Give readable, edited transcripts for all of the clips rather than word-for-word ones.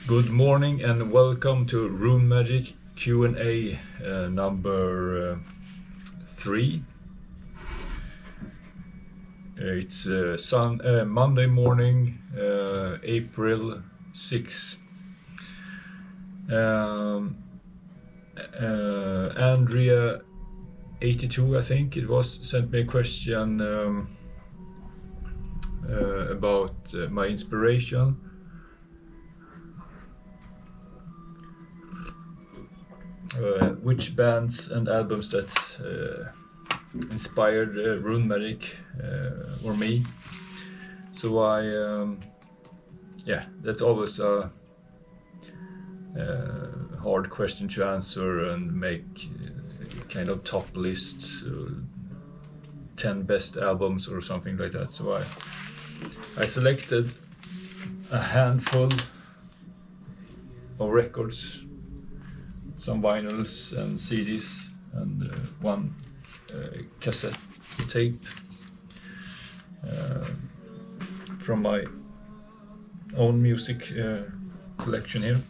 Good morning and welcome to Runemagick Q&A number 3. It's Monday morning, April 6. Andrea 82, I think it was, sent me a question about my inspiration. Which bands and albums that inspired Runemagick or me. So that's always a hard question to answer and make kind of top lists, 10 best albums or something like that. So I selected a handful of records, some vinyls and CDs, and one cassette tape from my own music collection here.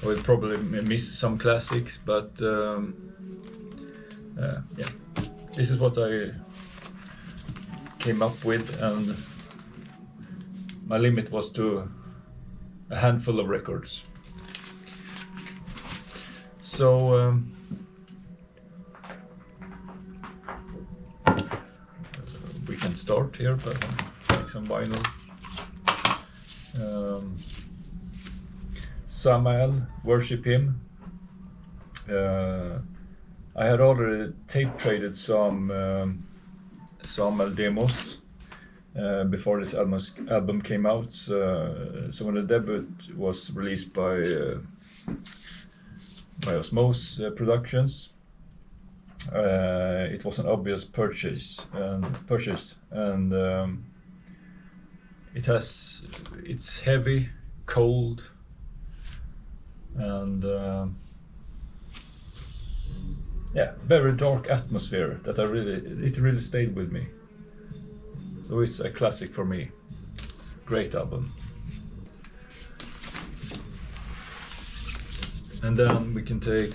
I will probably miss some classics, but this is what I came up with, and my limit was to a handful of records. So we can start here, but take some vinyl. Samael, Worship Him. I had already tape traded some Samael demos before this album came out. So when the debut was released by Osmose Productions, it was an obvious purchase, and it's heavy, cold, and very dark atmosphere that it really stayed with me. So it's a classic for me. Great album. And then we can take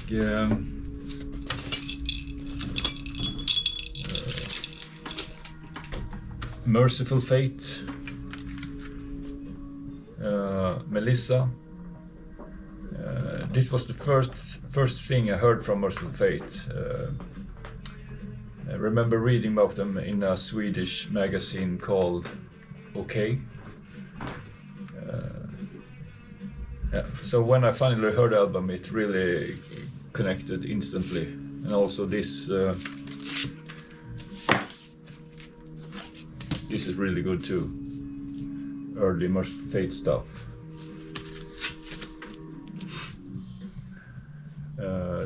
Merciful Fate, Melissa. This was the first thing I heard from Merciful Fate. I remember reading about them in a Swedish magazine called OK. So when I finally heard the album, it really connected instantly. And also this is really good too. Early Merciful Fate stuff.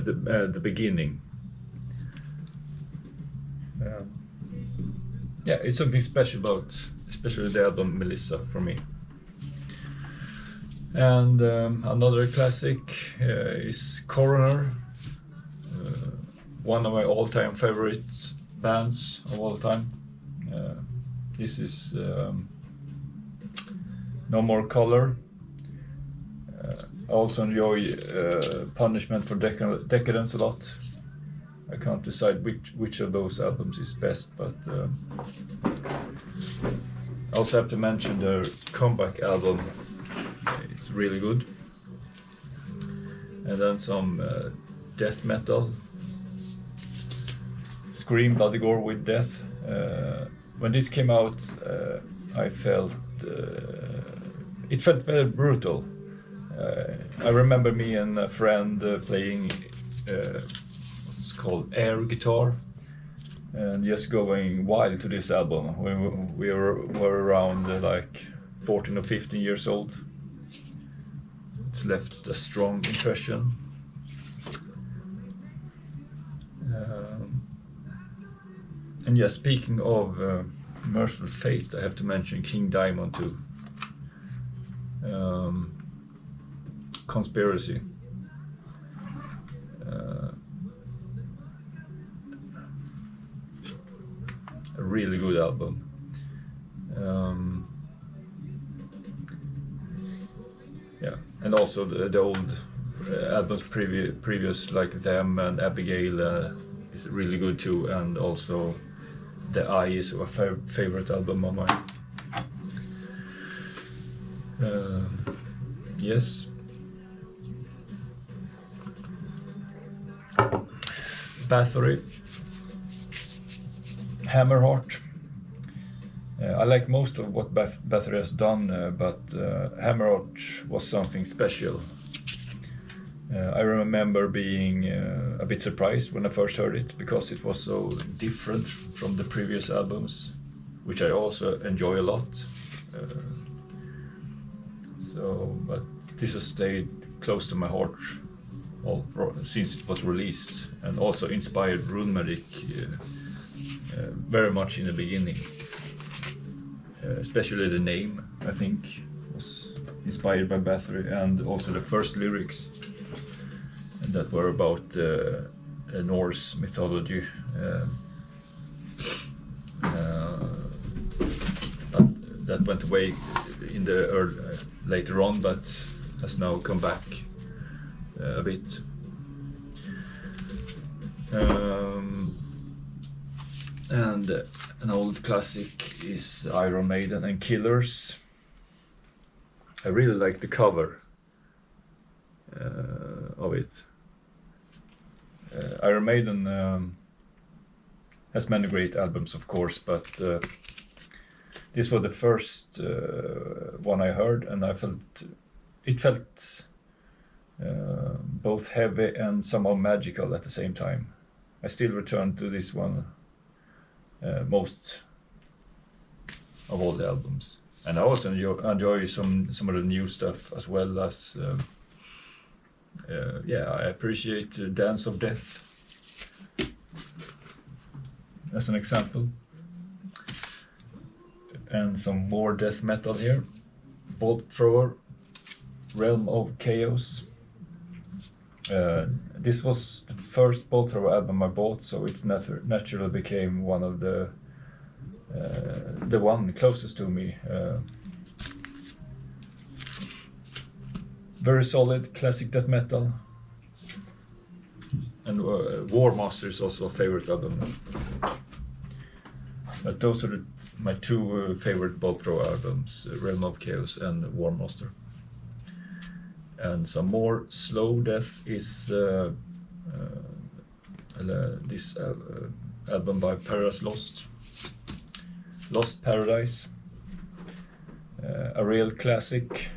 The beginning. It's something special about, especially the album Melissa for me. And another classic is Coroner, one of my all-time favorite bands of all time. This is No More Color. I also enjoy Punishment for Decadence a lot. I can't decide which of those albums is best, but I also have to mention their comeback album. It's really good. And then some death metal. Scream, Bloody Gore with Death. When this came out, I felt it felt very brutal. I remember me and a friend playing what's called air guitar, and just going wild to this album when we were around like 14 or 15 years old. It's left a strong impression. And speaking of Merciful Fate, I have to mention King Diamond too. Conspiracy. A really good album. yeah, and also the old albums previous like Them and Abigail is really good too, and also The Eye is a favorite album of mine. Yes. Bathory, Hammerheart. I like most of what Bathory has done, but Hammerheart was something special. I remember being a bit surprised when I first heard it, because it was so different from the previous albums, which I also enjoy a lot. But this has stayed close to my heart since it was released, and also inspired Runemagick very much in the beginning. Especially the name, I think, was inspired by Bathory, and also the first lyrics, and that were about Norse mythology. That went away in the later on, but has now come back a bit. And an old classic is Iron Maiden and Killers. I really like the cover of it. Iron Maiden has many great albums, of course, but this was the first one I heard, and it felt both heavy and somehow magical at the same time. I still return to this one most of all the albums, and I also enjoy some of the new stuff, as well as I appreciate Dance of Death as an example, and some more death metal here. Bolt Thrower, Realm of Chaos. This was the first Bolt Thrower album I bought, so it naturally became one of the one closest to me. Very solid classic death metal, and War Master is also a favorite album. But those are my two favorite Bolt Thrower albums: Realm of Chaos and War Master. And some more slow death is this album by Paradise Lost, Lost Paradise, a real classic.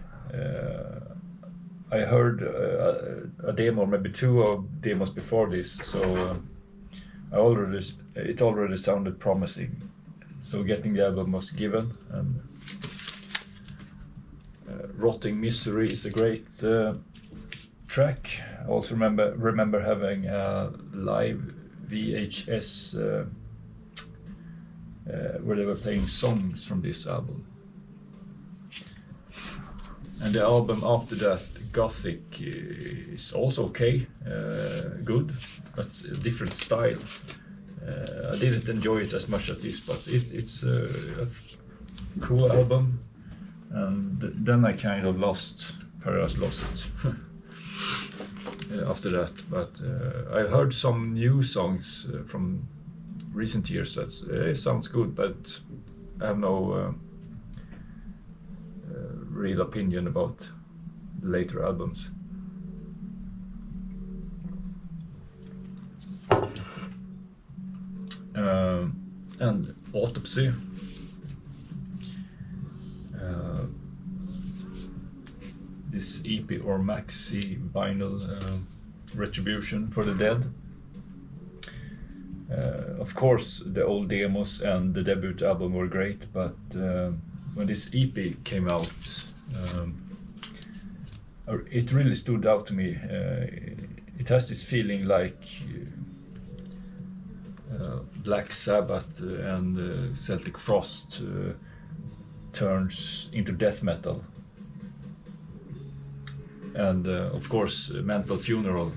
I heard a demo, maybe two demos before this, so it already sounded promising. So getting the album was given, and Rotting Misery is a great track. I also remember having a live VHS where they were playing songs from this album. And the album after that, Gothic, is also okay, good, but a different style. I didn't enjoy it as much as this, but it's a cool album. And then I kind of lost Paradise Lost after that. But I heard some new songs from recent years that it sounds good, but I have no real opinion about the later albums. And Autopsy. This EP or maxi vinyl, Retribution for the Dead. Of course, the old demos and the debut album were great, but when this EP came out, it really stood out to me. It has this feeling like Black Sabbath and Celtic Frost turns into death metal. And of course, Mental Funeral,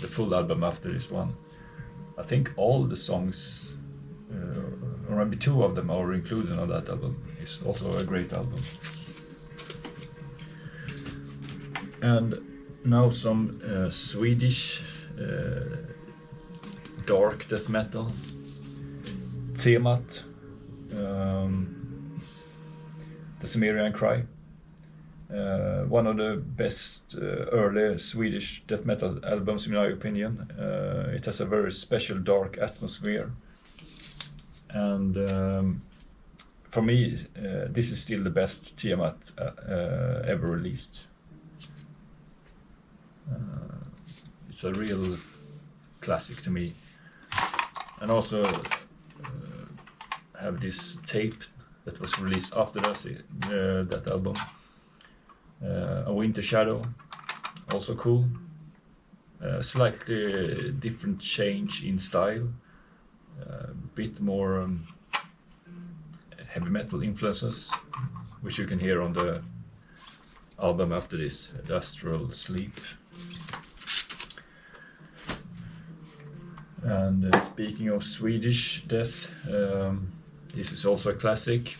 the full album after this one. I think all the songs, or maybe two of them, are included on that album. It's also a great album. And now some Swedish dark death metal. Temat, the Cimmerian Cry. One of the best early Swedish death metal albums in my opinion. It has a very special dark atmosphere. And for me, this is still the best Tiamat ever released. It's a real classic to me. And also have this tape that was released after that album. A Winter Shadow, also cool. Slightly different change in style. A bit more heavy metal influences, which you can hear on the album after this, Astral Sleep. And speaking of Swedish death, this is also a classic.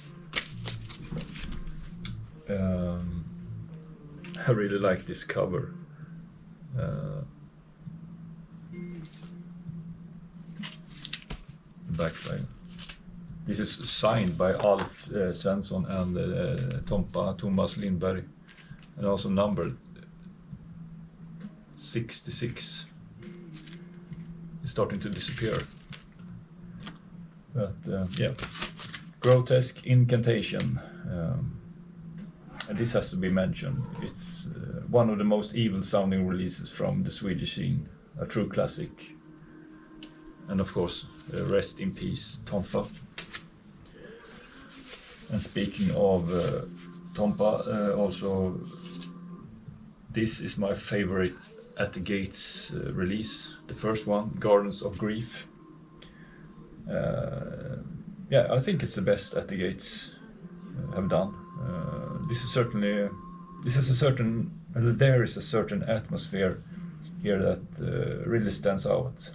I really like this cover. Backside. This is signed by Alf Svensson and Tompa Thomas Lindberg, and also numbered 66. It's starting to disappear. But yeah, Grotesque Incantation. And this has to be mentioned. It's one of the most evil sounding releases from the Swedish scene. A true classic. And of course, rest in peace, Tompa. And speaking of Tompa, also this is my favorite At the Gates release. The first one, Gardens of Grief. Yeah, I think it's the best At the Gates have done. There is a certain atmosphere here that really stands out.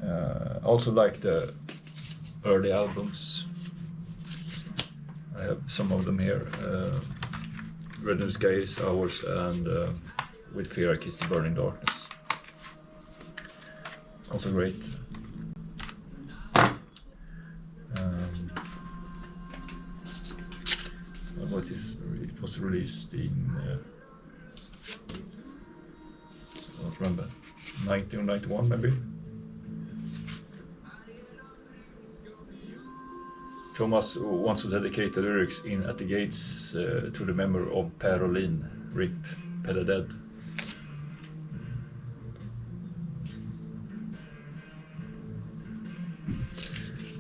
I also like the early albums. I have some of them here. Red and Sky is Ours and With Fear I Kiss the Burning Darkness. Also great. It was released in I don't remember, 90 or 91 maybe. Thomas wants to dedicate the lyrics in At the Gates to the memory of Per Olin, RIP, Pelle Dead.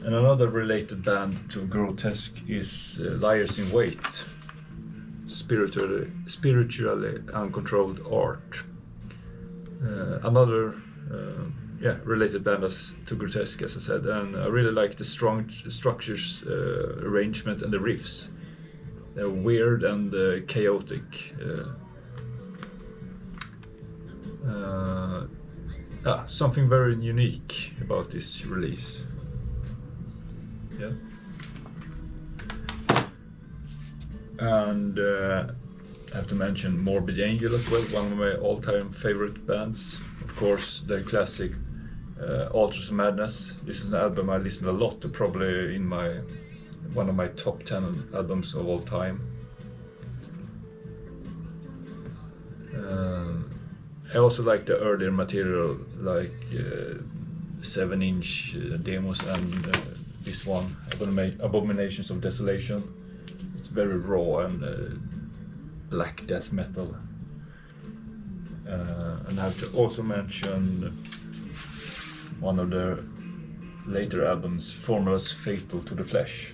And another related band to Grotesque is Liars in Wait, spiritually uncontrolled art. Another related band to Grotesque, as I said, and I really like the strong structures, arrangement, and the riffs. They're weird and chaotic. Something very unique about this release. Yeah. And I have to mention Morbid Angel as well, one of my all-time favorite bands. Of course, their classic Altars of Madness. This is an album I listened a lot to, probably in one of my top 10 albums of all time. I also like the earlier material, like 7-inch demos and this one, Abominations of Desolation. It's very raw and black death metal. And I have to also mention one of the later albums, Formulas Fatal to the Flesh.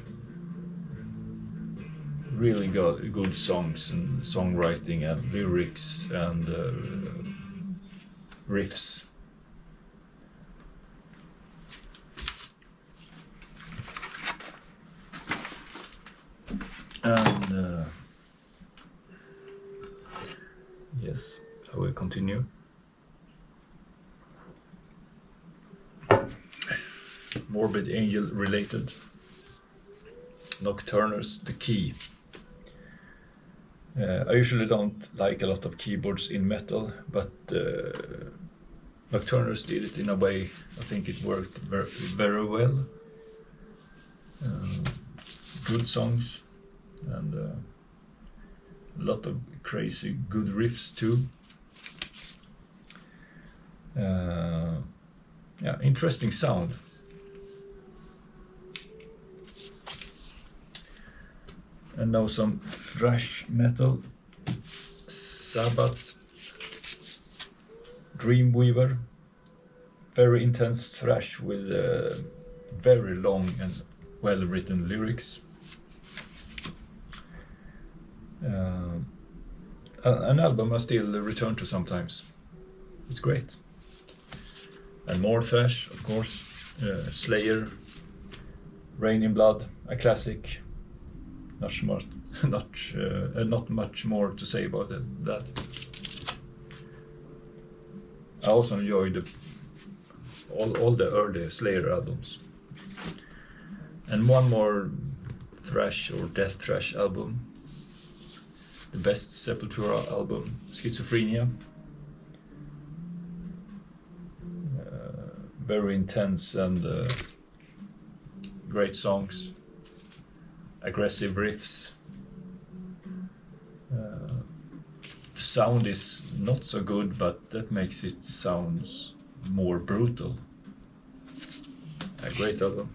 Really good songs and songwriting and lyrics and riffs. And yes, I will continue. Morbid Angel related. Nocturnus, The Key. I usually don't like a lot of keyboards in metal, but Nocturnus did it in a way I think it worked very, very well. Good songs and a lot of crazy good riffs too. Yeah, interesting sound. And now some thrash metal. Sabbath, Dreamweaver, very intense thrash with very long and well-written lyrics. An album I still return to sometimes. It's great. And more thrash, of course. Slayer, Rain in Blood, a classic. Not much more to say about that. I also enjoyed all the early Slayer albums. And one more thrash or death thrash album. The best Sepultura album, Schizophrenia. Very intense and great songs. Aggressive riffs. The sound is not so good, but that makes it sound more brutal. A great album.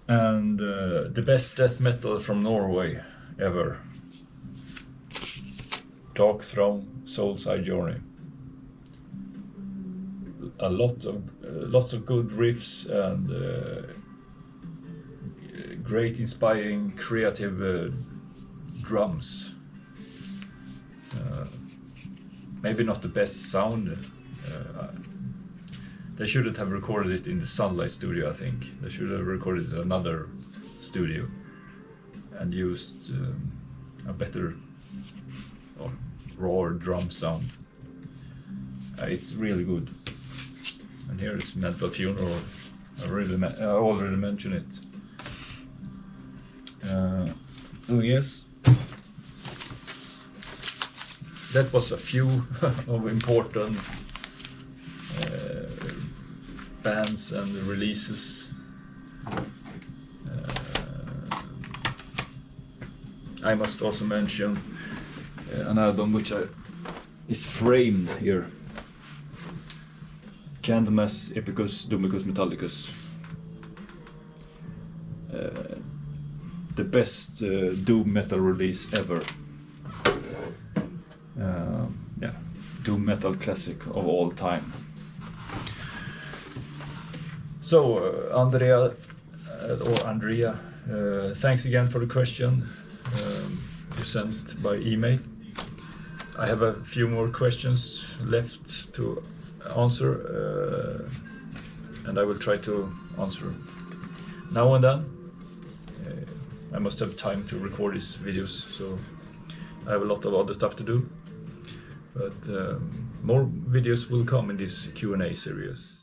And the best death metal from Norway ever. Dark Throne, Soulside Journey. Lots of good riffs and great, inspiring, creative drums. Maybe not the best sound. They shouldn't have recorded it in the Sunlight studio, I think. They should have recorded it in another studio and used a better raw drum sound. It's really good. And here is Mental Funeral. I already mentioned it. Oh yes, that was a few of important bands and releases. I must also mention an album which is framed here. Candlemas Epicus Domicus Metallicus. The best doom metal release ever. Yeah, doom metal classic of all time. So Andrea, thanks again for the question you sent by email. I have a few more questions left to answer, and I will try to answer now and then. I must have time to record these videos, so I have a lot of other stuff to do. But more videos will come in this Q&A series.